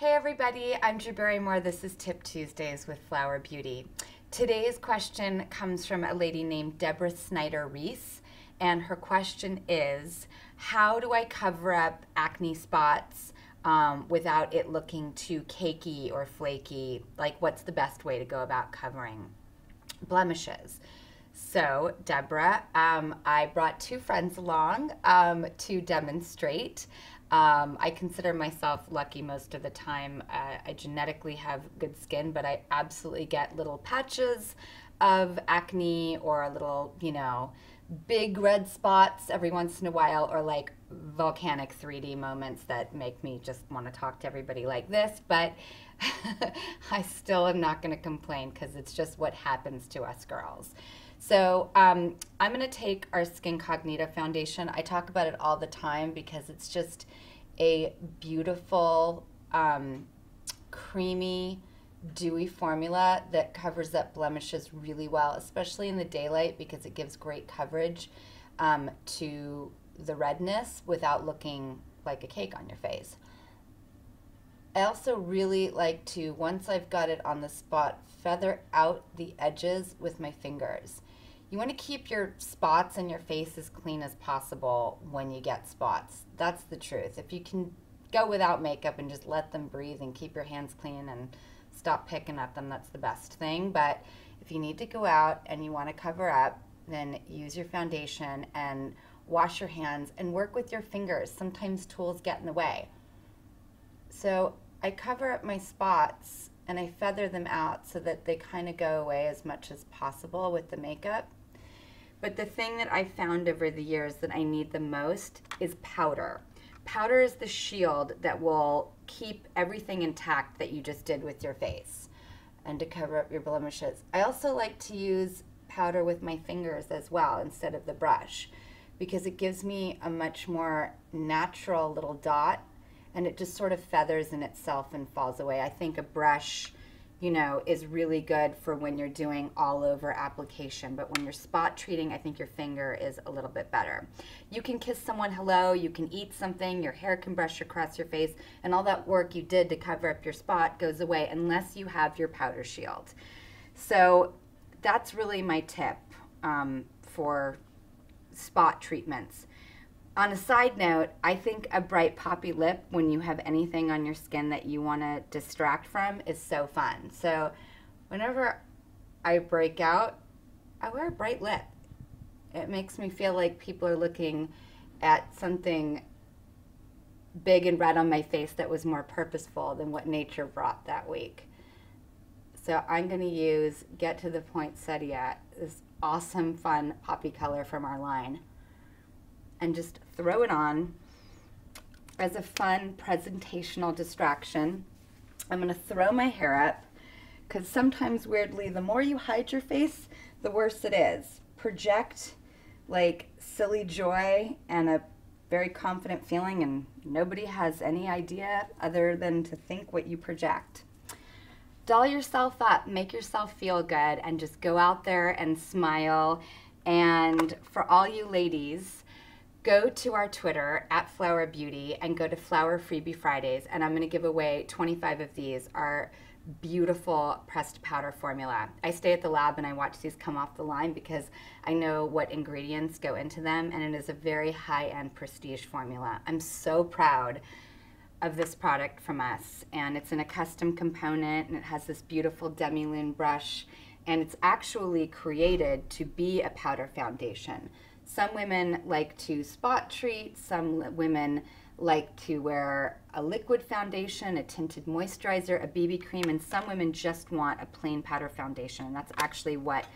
Hey everybody, I'm Drew Barrymore. This is Tip Tuesdays with Flower Beauty. Today's question comes from a lady named Deborah Snyder-Reese, and her question is, how do I cover up acne spots without it looking too cakey or flaky? Like, what's the best way to go about covering blemishes? So, Deborah, I brought two friends along to demonstrate. I consider myself lucky most of the time. I genetically have good skin, but I absolutely get little patches of acne or little, big red spots every once in a while, or like volcanic 3D moments that make me just want to talk to everybody like this. But I still am not going to complain because it's just what happens to us girls. So I'm going to take our Skin Cognita foundation. I talk about it all the time because it's just a beautiful, creamy, dewy formula that covers up blemishes really well, especially in the daylight, because it gives great coverage to the redness without looking like a cake on your face. I also really like to, once I've got it on the spot, feather out the edges with my fingers. You want to keep your spots and your face as clean as possible when you get spots. That's the truth. If you can go without makeup and just let them breathe and keep your hands clean and stop picking at them, that's the best thing. But if you need to go out and you want to cover up, then use your foundation and wash your hands and work with your fingers. Sometimes tools get in the way. So I cover up my spots and I feather them out so that they kind of go away as much as possible with the makeup. But the thing that I found over the years that I need the most is powder. Powder is the shield that will keep everything intact that you just did with your face and to cover up your blemishes. I also like to use powder with my fingers as well instead of the brush, because it gives me a much more natural little dot, and it just sort of feathers in itself and falls away. I think a brush, is really good for when you're doing all over application, but when you're spot treating, I think your finger is a little bit better. You can kiss someone hello, you can eat something, your hair can brush across your face, and all that work you did to cover up your spot goes away unless you have your powder shield. So that's really my tip for spot treatments. On a side note, I think a bright poppy lip when you have anything on your skin that you want to distract from is so fun. So whenever I break out, I wear a bright lip. It makes me feel like people are looking at something big and red on my face that was more purposeful than what nature brought that week. So I'm going to use Get to the Poinsettia, this awesome, fun poppy color from our line, and just throw it on as a fun presentational distraction. I'm gonna throw my hair up because sometimes, weirdly, the more you hide your face, the worse it is. Project like silly joy and a very confident feeling, and nobody has any idea other than to think what you project. Doll yourself up, make yourself feel good, and just go out there and smile. And for all you ladies, go to our Twitter @Flower Beauty and go to Flower Freebie Fridays, and I'm going to give away 25 of these, our beautiful pressed powder formula. I stay at the lab and I watch these come off the line because I know what ingredients go into them, and it is a very high-end prestige formula. I'm so proud of this product from us, and it's in a custom component, and it has this beautiful demi-lune brush, and it's actually created to be a powder foundation. Some women like to spot treat, some women like to wear a liquid foundation, a tinted moisturizer, a BB cream, and some women just want a plain powder foundation, and that's actually what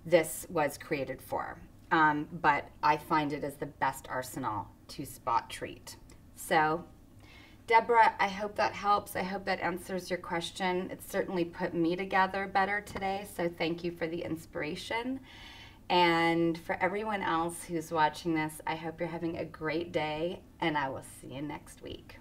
this was created for. But I find it as the best arsenal to spot treat. So, Deborah, I hope that helps. I hope that answers your question. It certainly put me together better today, so thank you for the inspiration. And for everyone else who's watching this, I hope you're having a great day, and I will see you next week.